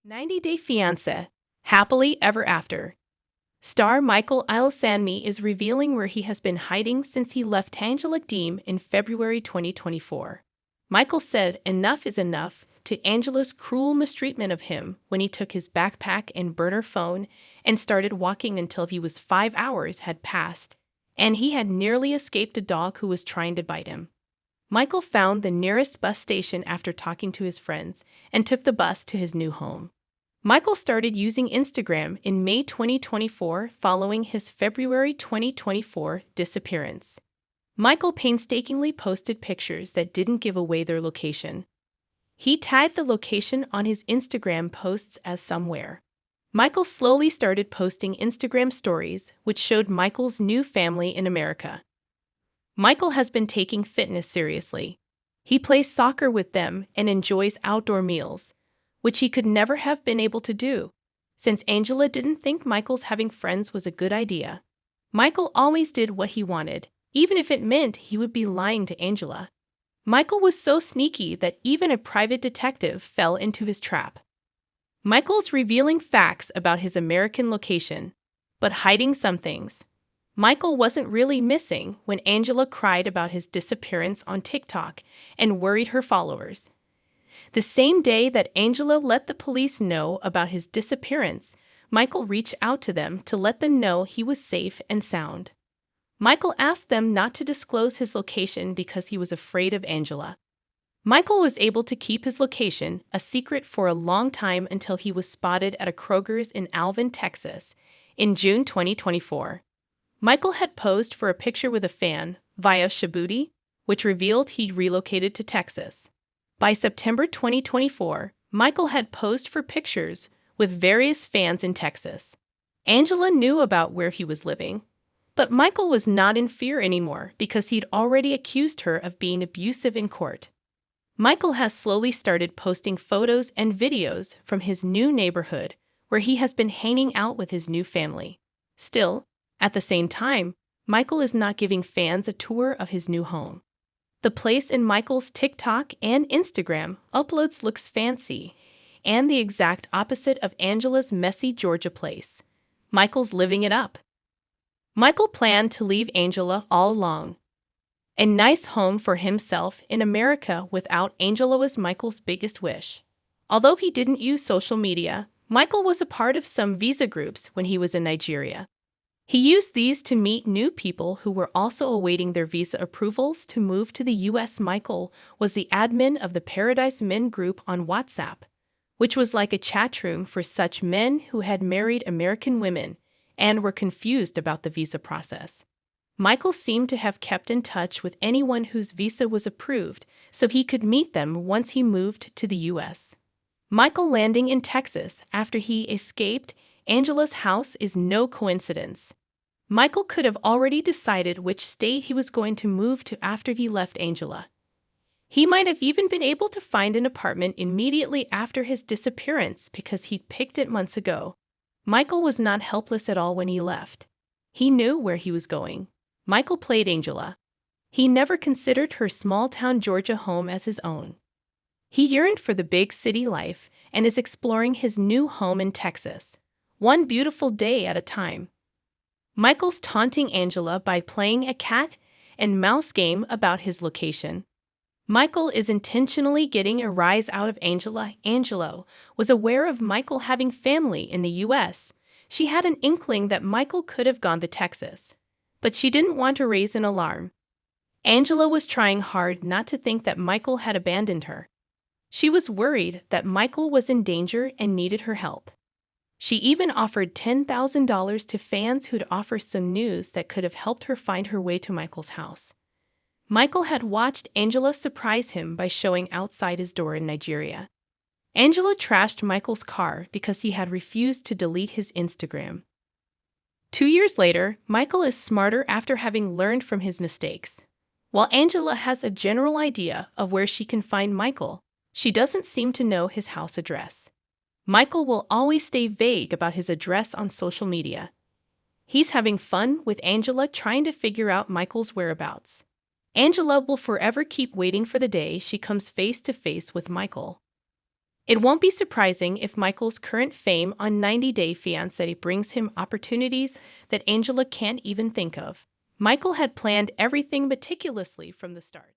90-Day Fiancé, Happily Ever After. Star Michael Ilesanmi is revealing where he has been hiding since he left Angela Deem in February 2024. Michael said enough is enough to Angela's cruel mistreatment of him when he took his backpack and burner phone and started walking until he was 5 hours had passed, and he had nearly escaped a dog who was trying to bite him. Michael found the nearest bus station after talking to his friends and took the bus to his new home. Michael started using Instagram in May 2024 following his February 2024 disappearance. Michael painstakingly posted pictures that didn't give away their location. He tagged the location on his Instagram posts as somewhere. Michael slowly started posting Instagram stories, which showed Michael's new family in America. Michael has been taking fitness seriously. He plays soccer with them and enjoys outdoor meals, which he could never have been able to do, since Angela didn't think Michael's having friends was a good idea. Michael always did what he wanted, even if it meant he would be lying to Angela. Michael was so sneaky that even a private detective fell into his trap. Michael's revealing facts about his American location, but hiding some things. Michael wasn't really missing when Angela cried about his disappearance on TikTok and worried her followers. The same day that Angela let the police know about his disappearance, Michael reached out to them to let them know he was safe and sound. Michael asked them not to disclose his location because he was afraid of Angela. Michael was able to keep his location a secret for a long time until he was spotted at a Kroger's in Alvin, Texas, in June 2024. Michael had posed for a picture with a fan via Shabuti, which revealed he'd relocated to Texas. By September 2024, Michael had posed for pictures with various fans in Texas. Angela knew about where he was living, but Michael was not in fear anymore because he'd already accused her of being abusive in court. Michael has slowly started posting photos and videos from his new neighborhood where he has been hanging out with his new family. Still, at the same time, Michael is not giving fans a tour of his new home. The place in Michael's TikTok and Instagram uploads looks fancy and the exact opposite of Angela's messy Georgia place. Michael's living it up. Michael planned to leave Angela all along. A nice home for himself in America without Angela was Michael's biggest wish. Although he didn't use social media, Michael was a part of some visa groups when he was in Nigeria. He used these to meet new people who were also awaiting their visa approvals to move to the U.S. Michael was the admin of the Paradise Men group on WhatsApp, which was like a chat room for such men who had married American women and were confused about the visa process. Michael seemed to have kept in touch with anyone whose visa was approved so he could meet them once he moved to the U.S. Michael landing in Texas after he escaped Angela's house is no coincidence. Michael could have already decided which state he was going to move to after he left Angela. He might have even been able to find an apartment immediately after his disappearance because he'd picked it months ago. Michael was not helpless at all when he left. He knew where he was going. Michael played Angela. He never considered her small-town Georgia home as his own. He yearned for the big city life and is exploring his new home in Texas, one beautiful day at a time. Michael's taunting Angela by playing a cat and mouse game about his location. Michael is intentionally getting a rise out of Angela. Angela was aware of Michael having family in the U.S. She had an inkling that Michael could have gone to Texas, but she didn't want to raise an alarm. Angela was trying hard not to think that Michael had abandoned her. She was worried that Michael was in danger and needed her help. She even offered $10,000 to fans who'd offer some news that could have helped her find her way to Michael's house. Michael had watched Angela surprise him by showing outside his door in Nigeria. Angela trashed Michael's car because he had refused to delete his Instagram. 2 years later, Michael is smarter after having learned from his mistakes. While Angela has a general idea of where she can find Michael, she doesn't seem to know his house address. Michael will always stay vague about his address on social media. He's having fun with Angela trying to figure out Michael's whereabouts. Angela will forever keep waiting for the day she comes face to face with Michael. It won't be surprising if Michael's current fame on 90 Day Fiancé brings him opportunities that Angela can't even think of. Michael had planned everything meticulously from the start.